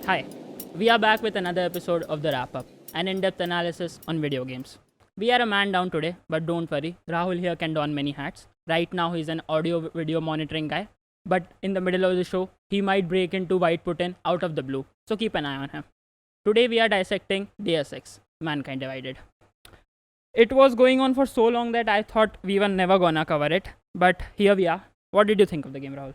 Hi, we are back with another episode of The Wrap Up, an in depth analysis on video games. We are a man down today, but don't worry, Rahul here can don many hats. Right now, he's an audio video monitoring guy, but in the middle of the show, he might break into White Putin out of the blue, so keep an eye on him. Today, we are dissecting Deus Ex, Mankind Divided. It was going on for so long that I thought we were never gonna cover it, but here we are. What did you think of the game, Rahul?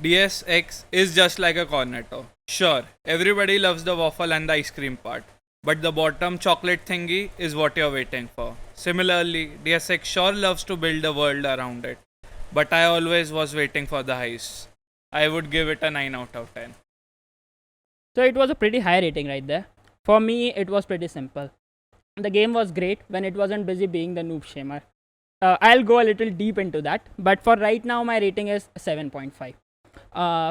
Deus Ex is just like a cornetto. Sure, everybody loves the waffle and the ice cream part, but the bottom chocolate thingy is what you're waiting for. Similarly, Deus Ex sure loves to build a world around it, but I always was waiting for the heists. I would give it a 9 out of 10. So it was a pretty high rating right there. For me, it was pretty simple. The game was great when it wasn't busy being the noob shamer. I'll go a little deep into that, but for right now, my rating is 7.5.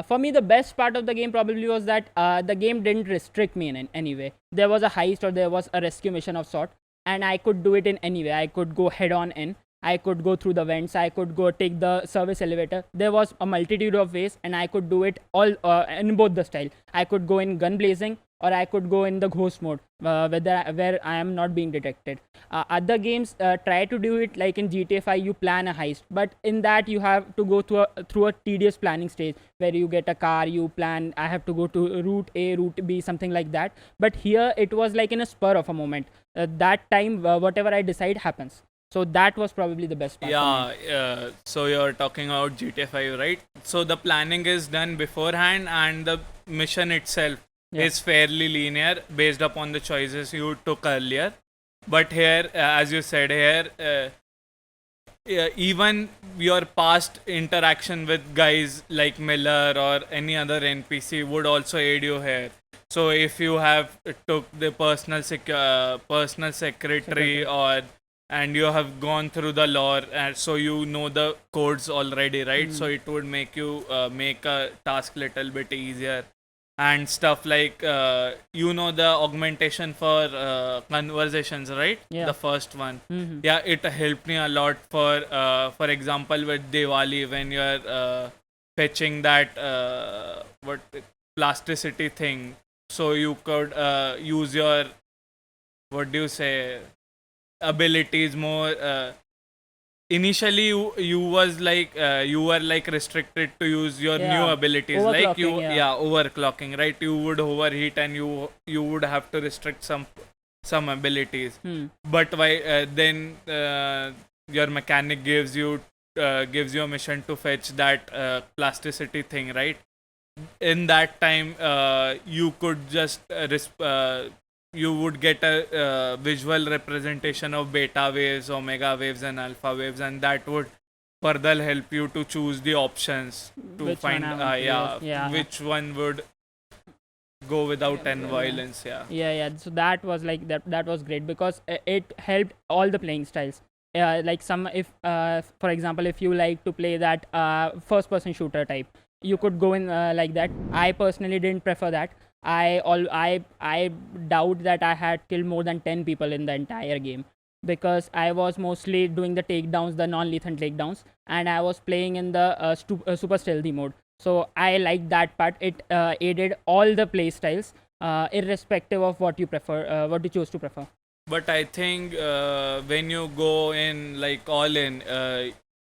For me, the best part of the game probably was that the game didn't restrict me in any way. There was a heist or there was a rescue mission of sort, and I could do it in any way. I could go head on in. I could go through the vents. I could go take the service elevator. There was a multitude of ways, and I could do it all in both the style. I could go in gun blazing, or I could go in the ghost mode, where I am not being detected. Other games try to do it like in GTA 5, you plan a heist, but in that you have to go through a tedious planning stage where you get a car, you plan, I have to go to route A, route B, something like that. But here it was like in a spur of a moment. That time, whatever I decide happens. So that was probably the best part. Yeah, so you're talking about GTA 5, right? So the planning is done beforehand, and the mission itself is fairly linear based upon the choices you took earlier. But here, as you said here, even your past interaction with guys like Miller or any other NPC would also aid you here. So if you have took the personal secretary and you have gone through the lore, so you know the codes already, right? So it would make you make a task little bit easier. And stuff like the augmentation for conversations, right? Yeah. The first one. Mm-hmm. Yeah, it helped me a lot for example with Diwali, when you're fetching that what plasticity thing, so you could use your, what do you say, abilities more. Initially you was like you were like restricted to use your new abilities, like you overclocking, right? You would overheat and you would have to restrict some abilities. But then your mechanic gives you a mission to fetch that plasticity thing, right? In that time you could just you would get a visual representation of beta waves, omega waves, and alpha waves, and that would further help you to choose the options to Which find one which one would go without any violence. So that was like that was great because it helped all the playing styles. Like some, if for example, if you like to play that first person shooter type, you could go in like that. I personally didn't prefer that. I doubt that I had killed more than 10 people in the entire game, because I was mostly doing the takedowns, the non-lethal takedowns, and I was playing in the super stealthy mode. So I liked that part. It aided all the play styles, irrespective of what you prefer, what you choose to prefer. But I think when you go in like all in,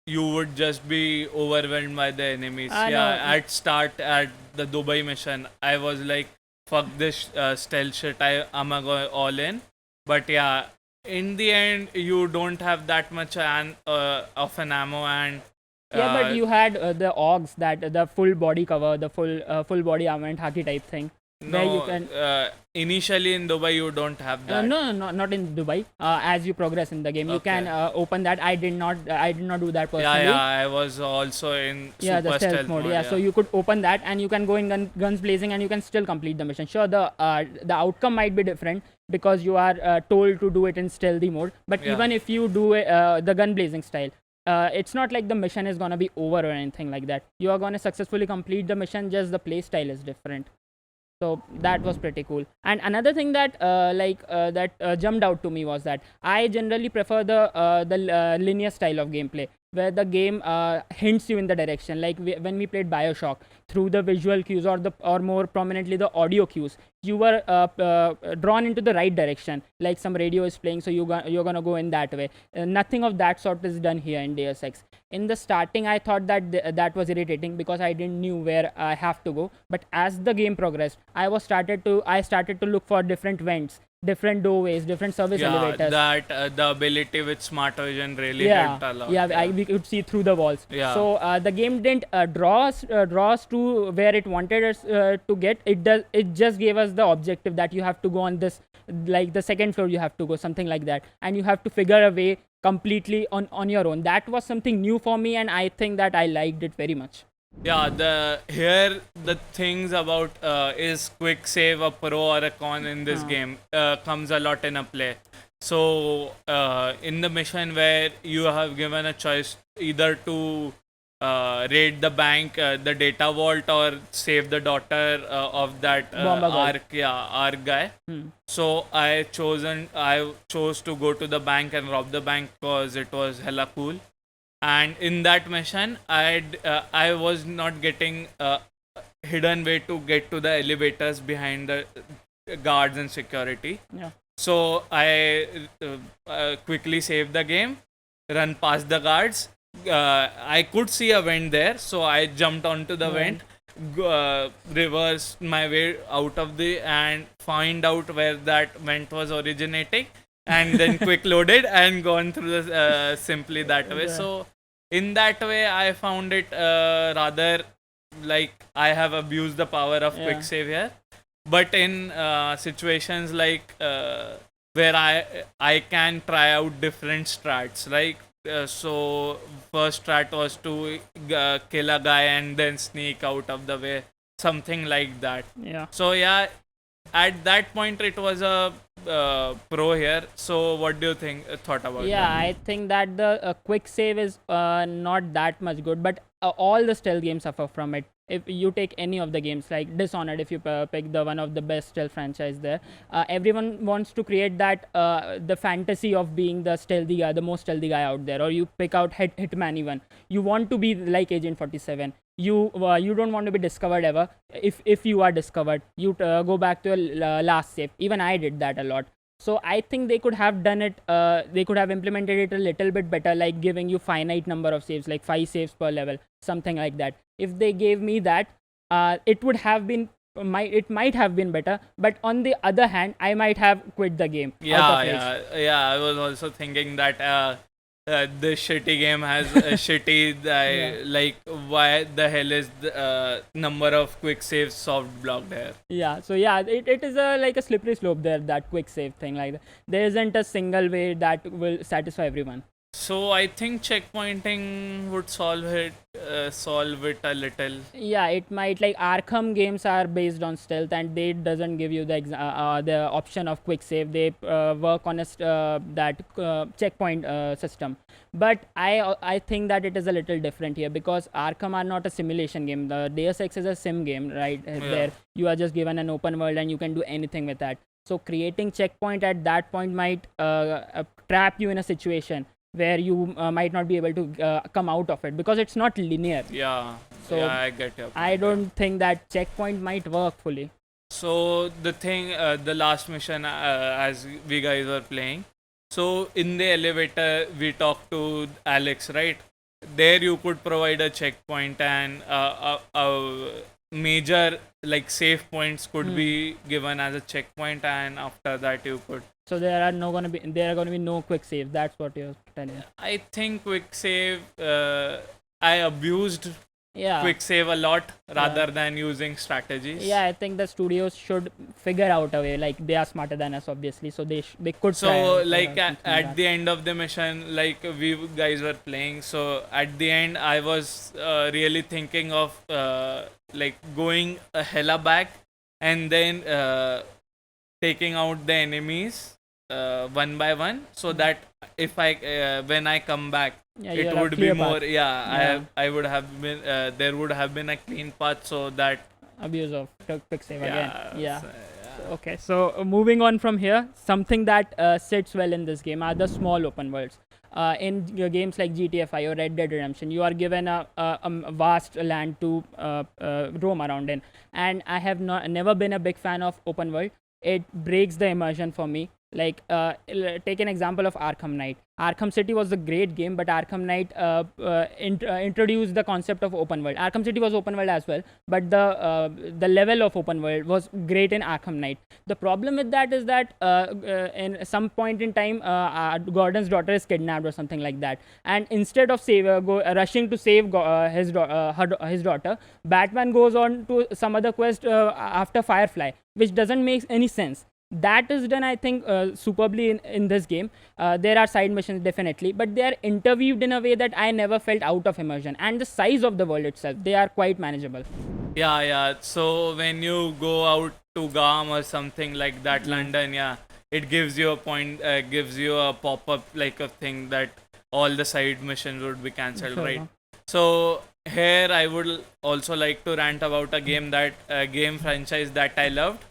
you would just be overwhelmed by the enemies. At start at the Dubai mission, I was like, fuck this stealth shit, I'm gonna go all in. But yeah, in the end, you don't have that much of an ammo, and but you had the AUGs, that the full body cover, the full body armament haki type thing. No, you can, initially in Dubai you don't have that. No, not in Dubai. As you progress in the game, you can open that. I did not do that personally. Yeah, I was also in super the stealth mode. So you could open that and you can go in guns blazing and you can still complete the mission. Sure, the outcome might be different because you are told to do it in stealthy mode. But even if you do the gun blazing style, it's not like the mission is gonna be over or anything like that. You are gonna successfully complete the mission. Just the play style is different. So that was pretty cool. And another thing that jumped out to me was that I generally prefer the linear style of gameplay. where the game hints you in the direction. Like when we played Bioshock, through the visual cues or more prominently the audio cues, you were drawn into the right direction. Like some radio is playing, so you're gonna go in that way. Nothing of that sort is done here in Deus Ex. In the starting, I thought that that was irritating because I didn't knew where I have to go. But as the game progressed, I started to look for different vents, different doorways, different service elevators. That the ability with smart vision really helped a lot. We could see through the walls. Yeah. So the game didn't draw us to where it wanted us to get. It just gave us the objective that you have to go on this, like the second floor you have to go, something like that, and you have to figure a way completely on your own. That was something new for me, and I think that I liked it very much. Yeah, the things about is Quicksave a pro or a con in this game comes a lot in a play. So in the mission where you have given a choice either to raid the bank, the data vault, or save the daughter of that arc guy. So I chose to go to the bank and rob the bank because it was hella cool. And in that mission, I was not getting a hidden way to get to the elevators behind the guards and security. Yeah. So I quickly saved the game, run past the guards. I could see a vent there, so I jumped onto the vent, reversed my way out of and find out where that vent was originating. And then quick loaded and gone through the simply that way. So in that way, I found it rather like I have abused the power of Quicksave here. But in situations like where I can try out different strats, like so first strat was to kill a guy and then sneak out of the way, something like that. Yeah. So yeah, at that point it was a pro here. So what do you thought about that? I think that the quick save is not that much good, but all the stealth games suffer from it. If you take any of the games like Dishonored, if you pick the one of the best stealth franchise there, everyone wants to create that the fantasy of being the stealthy guy, the most stealthy guy out there. Or you pick out Hitman even. You want to be like Agent 47. You don't want to be discovered ever. If you are discovered, you go back to your last save. Even I did that a lot. So I think they could have done it. They could have implemented it a little bit better, like giving you finite number of saves, like 5 saves per level, something like that. If they gave me that, it would have been. It might have been better. But on the other hand, I might have quit the game. Yeah. I was also thinking that. This shitty game has a shitty like why the hell is the number of quick saves soft blocked here. So it is like a slippery slope there, that quick save thing. Like that. There isn't a single way that will satisfy everyone. So I think checkpointing would solve it a little. Yeah, it might. Like Arkham games are based on stealth, and they doesn't give you the option of quick save. They work on that checkpoint system. But I think that it is a little different here because Arkham are not a simulation game. The Deus Ex is a sim game, right? There you are just given an open world and you can do anything with that. So creating checkpoint at that point might trap you in a situation where you might not be able to come out of it because it's not linear. So I get it. I don't think that checkpoint might work fully. So the last mission as we guys were playing, so in the elevator we talked to Alex, right? There you could provide a checkpoint and a major like save points could be given as a checkpoint, and after that you could. So there are going to be no quick save. That's what you're telling. I think quick save. I abused quick save a lot rather than using strategies. Yeah, I think the studios should figure out a way. Like they are smarter than us, obviously, so they could. So like at the end of the mission, like we guys were playing. So at the end, I was really thinking of like going a hella back and then taking out the enemies one by one, so that if I when I come back, it would be more. I would have been there would have been a clean path, so that abuse of quick save again. So moving on from here, something that sits well in this game are the small open worlds. in games like GTA 5 or Red Dead Redemption, you are given a vast land to roam around in. And I have never been a big fan of open world. It breaks the immersion for me. Like, take an example of Arkham Knight. Arkham City was a great game, but Arkham Knight introduced the concept of open world. Arkham City was open world as well, but the level of open world was great in Arkham Knight. The problem with that is that in some point in time, Gordon's daughter is kidnapped or something like that, and instead of rushing to save his daughter, Batman goes on to some other quest after Firefly, which doesn't make any sense. That is done, I think, superbly in this game. There are side missions, definitely, but they are interweaved in a way that I never felt out of immersion. And the size of the world itself, they are quite manageable. Yeah. So when you go out to GAM or something like that, London, it gives you a point, gives you a pop-up like a thing that all the side missions would be cancelled, Sure. right? So here I would also like to rant about a game franchise that I loved,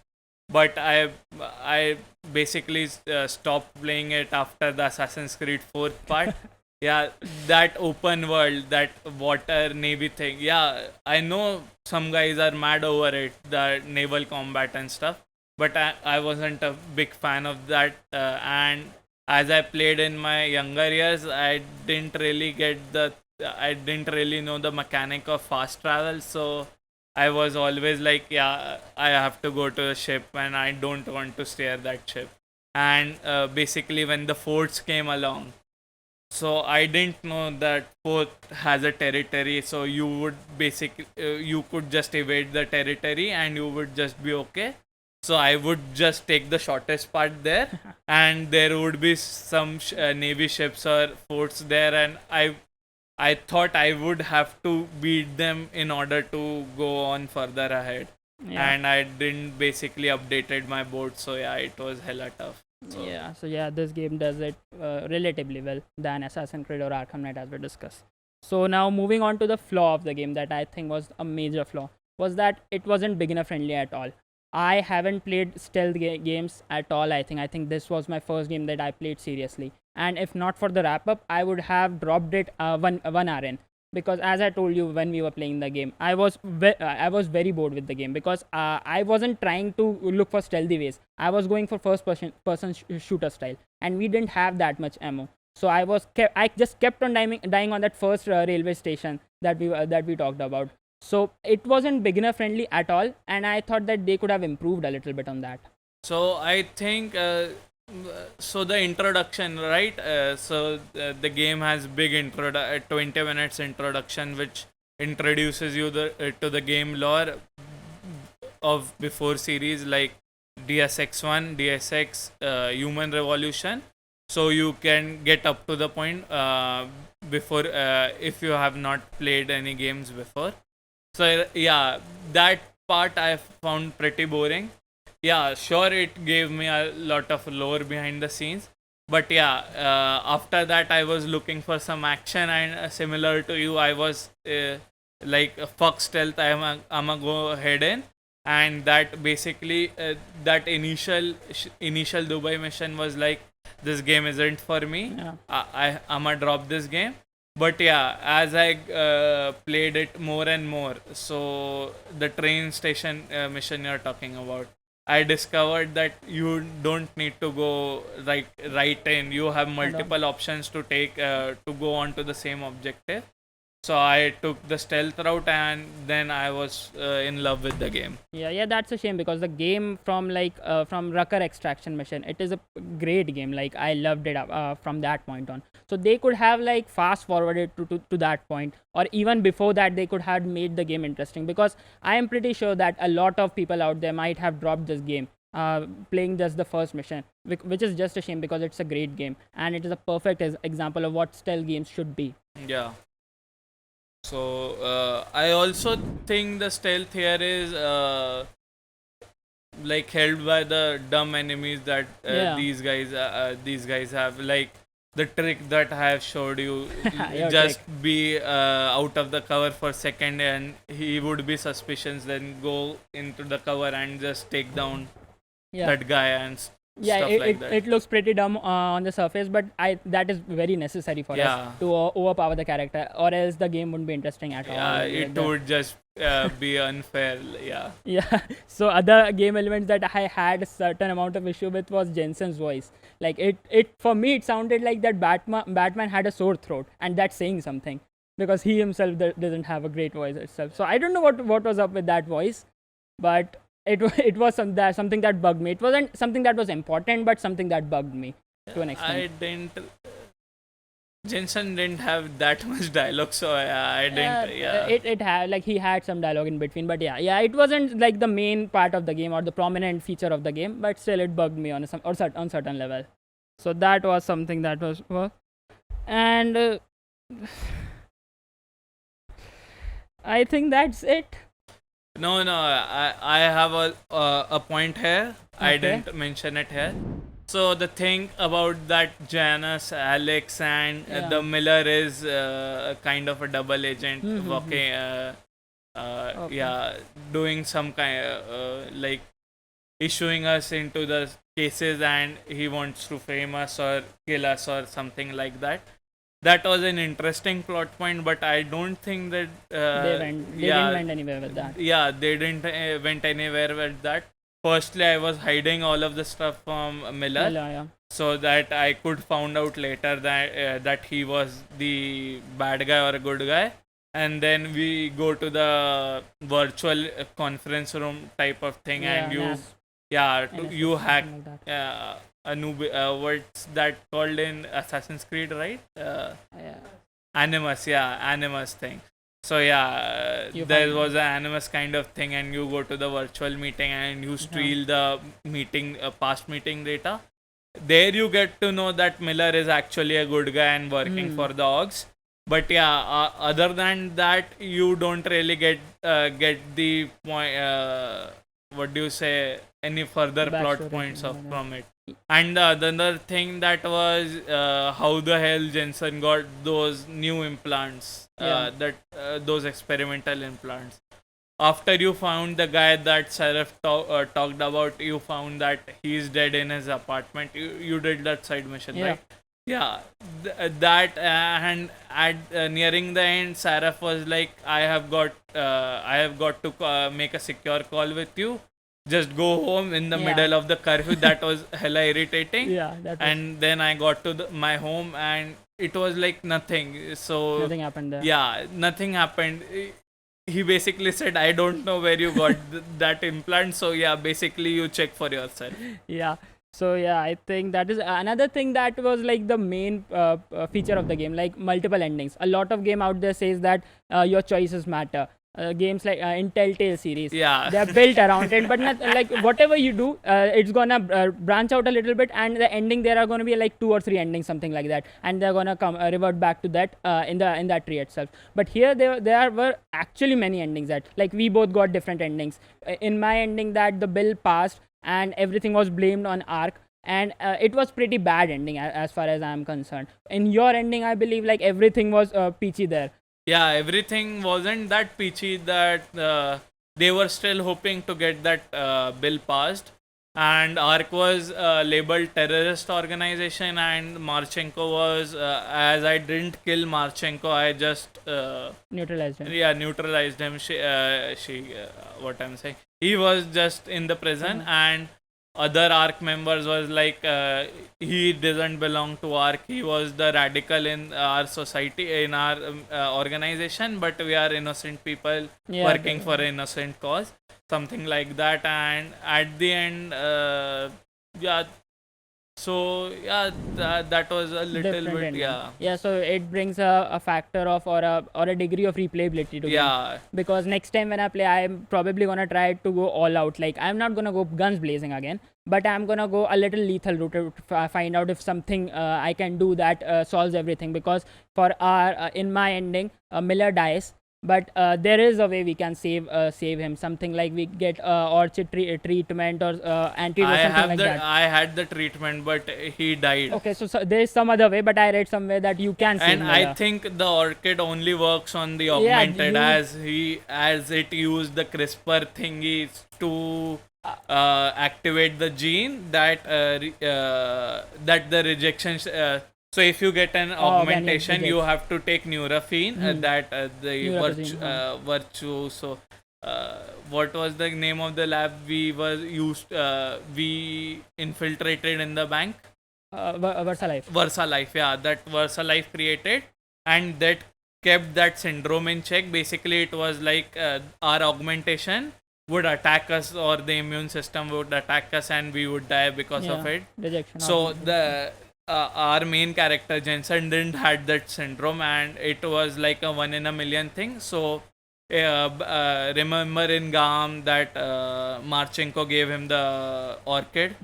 but I basically stopped playing it after the Assassin's Creed 4th part. Yeah, that open world, that water navy thing. Yeah, I know some guys are mad over it, the naval combat and stuff, but I wasn't a big fan of that. And as I played in my younger years, I didn't really know the mechanic of fast travel, so I was always like, yeah, I have to go to the ship and I don't want to steer that ship. And basically, when the forts came along, so I didn't know that fort has a territory, so you would you could just evade the territory and you would just be okay. So I would just take the shortest part there, and there would be some navy ships or forts there, and I thought I would have to beat them in order to go on further ahead. Yeah. And I didn't basically updated my board, so yeah, it was hella tough. So this game does it relatively well than Assassin's Creed or Arkham Knight, as we discussed. So now moving on to the flaw of the game that I think was a major flaw, was that it wasn't beginner friendly at all. I haven't played stealth games at all. I think this was my first game that I played seriously. And if not for the wrap up, I would have dropped it one hour in, because as I told you when we were playing the game, I was very bored with the game, because I wasn't trying to look for stealthy ways. I was going for first person shooter style, and we didn't have that much ammo. So I just kept on dying on that first railway station that we talked about. So it wasn't beginner friendly at all, and I thought that they could have improved a little bit on that. So I think so the introduction, right? The game has big 20 minutes introduction, which introduces you to the game lore of before series like DSX1, DSX, Human Revolution. So you can get up to the point before if you have not played any games before. So yeah, that part I found pretty boring. Yeah, sure, it gave me a lot of lore behind the scenes, but yeah, after that I was looking for some action, and similar to you, I was like, fuck stealth, I'ma go head in. And that basically that initial Dubai mission was like, this game isn't for me. I'ma drop this game. But yeah, as I played it more and more, so the train station mission you're talking about, I discovered that you don't need to go right in. You have multiple options to take to go on to the same objective. So I took the stealth route, and then I was in love with the game. Yeah, that's a shame, because the game from Rucker Extraction Mission, it is a great game. Like, I loved it from that point on. So they could have like fast forwarded to that point, or even before that they could have made the game interesting, because I am pretty sure that a lot of people out there might have dropped this game playing just the first mission, which is just a shame, because it's a great game and it is a perfect example of what stealth games should be. Yeah. So I also think the stealth here is like held by the dumb enemies that these guys have. Like the trick that I have showed you, just be out of the cover for a second, and he would be suspicious. Then go into the cover and just take down that guy and Yeah, stuff it, like it, that. it looks pretty dumb on the surface, but that is very necessary for Yeah. us to overpower the character, or else the game wouldn't be interesting at all. Yeah, Like it the- would just be unfair. Yeah. Yeah. So other game elements that I had a certain amount of issue with was Jensen's voice. Like it for me it sounded like that Batman had a sore throat, and that's saying something because he himself doesn't have a great voice itself. So I don't know what was up with that voice, but it was something that bugged me. It wasn't something that was important, but something that bugged me to an extent. Jensen didn't have that much dialogue, so I didn't. Yeah. It had like he had some dialogue in between, but yeah, it wasn't like the main part of the game or the prominent feature of the game, but still it bugged me on on certain level. So that was something that was and I think that's it. No, I have a point here. I Okay. didn't mention it here. So the thing about that Janus, Alex, and Yeah. the Miller is kind of a double agent Mhm, working. Okay. Yeah, doing some kind like issuing us into the cases, and he wants to frame us or kill us or something like that. That was an interesting plot point, but I don't think that They didn't went anywhere with that. yeah, they didn't went anywhere with that. Firstly, I was hiding all of the stuff from Miller, Yeah. so that I could found out later that he was the bad guy or a good guy. And then we go to the virtual conference room type of thing, and you NAS, you hack something like that. a new what's that called in Assassin's Creed, right? Yeah. Animus thing. So yeah, You there found was an Animus kind of thing, and you go to the virtual meeting and you steal the meeting past meeting data. There you get to know that Miller is actually a good guy and working for the Orcs. But yeah, other than that, you don't really get the point. What do you say? Any further plot Backstory, points something like from it? And the other thing that was how the hell Jensen got those new implants, those experimental implants. After you found the guy that Seraph talked about, you found that he's dead in his apartment. You did that side mission, Yeah. right? Yeah, that and at nearing the end, Seraph was like, I have got to make a secure call with you. Just go home in the Yeah. middle of the curfew. That was hella irritating. Yeah, that was, And then I got to my home, and it was like nothing. So nothing happened there. yeah, nothing happened. He basically said, I don't know where you got that implant. So yeah, basically you check for yourself. Yeah. So yeah, I think that is another thing that was like the main feature of the game, like multiple endings. A lot of game out there says that your choices matter. Games like in Telltale series, Yeah. they're built around it, but not like whatever you do, it's gonna branch out a little bit, and the ending there are gonna be like 2 or 3 endings, something like that, and they're gonna come revert back to that in that tree itself. But here there were actually many endings that like we both got different endings. In my ending, that the bill passed and everything was blamed on Ark, and it was pretty bad ending as far as I'm concerned. In your ending, I believe like everything was peachy there. Yeah, everything wasn't that peachy. That they were still hoping to get that bill passed, and ARC was labeled terrorist organization, and Marchenko was as I didn't kill Marchenko, I just Neutralized him. neutralized him. What I'm saying, he was just in the prison, and other ARC members was like he doesn't belong to ARC. He was the radical in our society, in our organization, but we are innocent people working for an innocent cause, something like that. And at the end, so yeah, that was a little Different bit, ending. yeah. So it brings a factor of or a degree of replayability to game. Yeah, Because next time when I play, I'm probably gonna try to go all out. Like I'm not gonna go guns blazing again, but I'm gonna go a little lethal route to find out if something I can do that solves everything. Because for our in my ending, Miller dies, but there is a way we can save him. Something like we get orchid treatment or antidote, something like that. I had the treatment, but he died. Okay, so there is some other way, but I read somewhere that you can save And I Miller. think the orchid only works on the Yeah, augmented, as it used the CRISPR thingies to activate the gene that that the rejection. So if you get an augmentation, you have to take Neurafine, that the virtue. So what was the name of the lab we we infiltrated in the bank? VersaLife, yeah, that VersaLife created, and that kept that syndrome in check. Basically, it was like our augmentation would attack us, or the immune system would attack us, and we would die because of it. Rejection. So the our main character Jensen didn't had that syndrome, and it was like a 1 in a million thing. So remember in Gam that Marchenko gave him the orchid.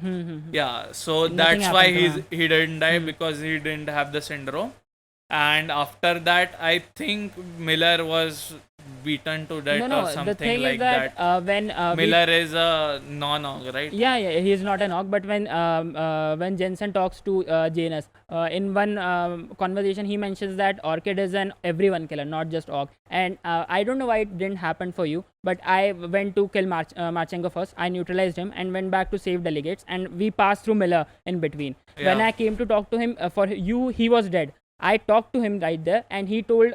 Yeah, so that's why he didn't die, because he didn't have the syndrome. And after that, I think Miller was beaten to death or something the thing like is that. When Miller is a non-og, right? Yeah, he is not an og. But when Jensen talks to Janus, in one conversation, he mentions that Orchid is an everyone killer, not just og. And I don't know why it didn't happen for you, but I went to kill Marchenko first. I neutralized him and went back to save delegates, and we passed through Miller in between. Yeah. When I came to talk to him, for you, he was dead. I talked to him right there, and he told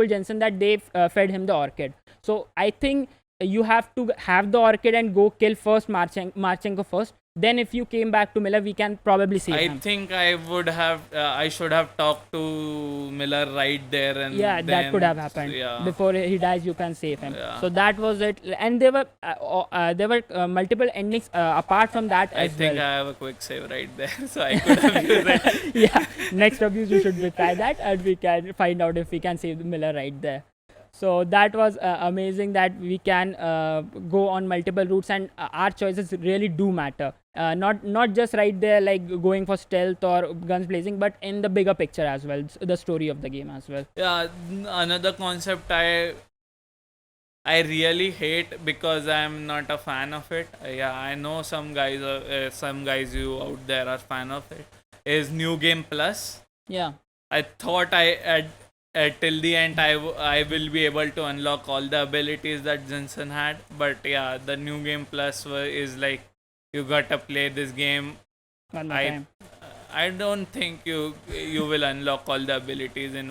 Jensen that they fed him the orchid. So I think you have to have the orchid and go kill first Marchenko first. Then if you came back to Miller, we can probably see him. I think I would have I should have talked to Miller right there, and that could have happened. Before he dies, you can save him. So that was it. And there were multiple endings apart from that as well. I think I have a quick save right there, so I could have used it. Yeah, next abuse we should try that, and we can find out if we can save Miller right there. So that was amazing that we can go on multiple routes, and our choices really do matter. Not just right there like going for stealth or guns blazing, but in the bigger picture as well, the story of the game as well. Yeah, another concept I really hate because I'm not a fan of it. Yeah, I know some guys you out there are fan of it. Is New Game Plus. Yeah. I thought till the end I will be able to unlock all the abilities that Jensen had, but yeah, the New Game Plus is like you gotta play this game one more time. I don't think you will unlock all the abilities in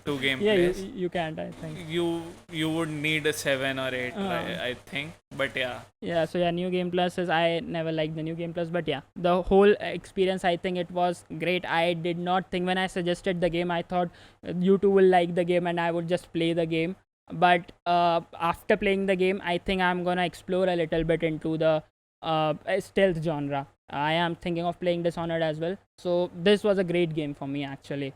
2 game plays. You can't. I think you would need a 7 or 8, I think. But yeah, New Game Plus is, I never liked the New Game Plus, but yeah, the whole experience, I think it was great. I did not think, when I suggested the game, I thought you two will like the game and I would just play the game. But after playing the game, I think I'm gonna explore a little bit into the stealth genre. I am thinking of playing Dishonored as well. So this was a great game for me, actually.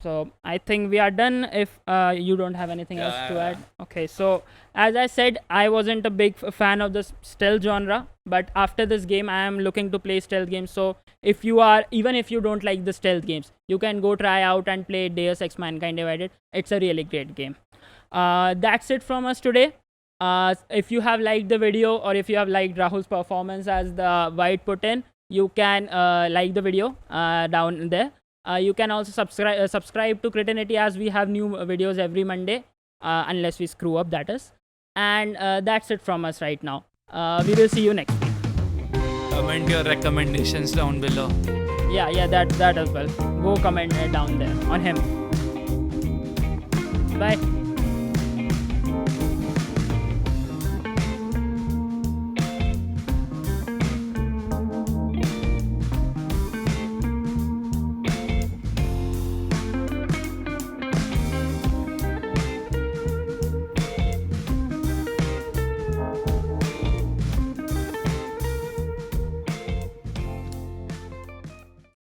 So I think we are done if you don't have anything else to add. Okay, so as I said, I wasn't a big fan of the stealth genre, but after this game, I am looking to play stealth games. So even if you don't like the stealth games, you can go try out and play Deus Ex Mankind Divided. It's a really great game. That's it from us today. If you have liked the video, or if you have liked Rahul's performance as the White put in, you can like the video down there. You can also subscribe to Critinity, as we have new videos every Monday, unless we screw up, that is. And that's it from us right now. We will see you next week. Comment your recommendations down below. Yeah, that as well. Go comment down there on him. Bye.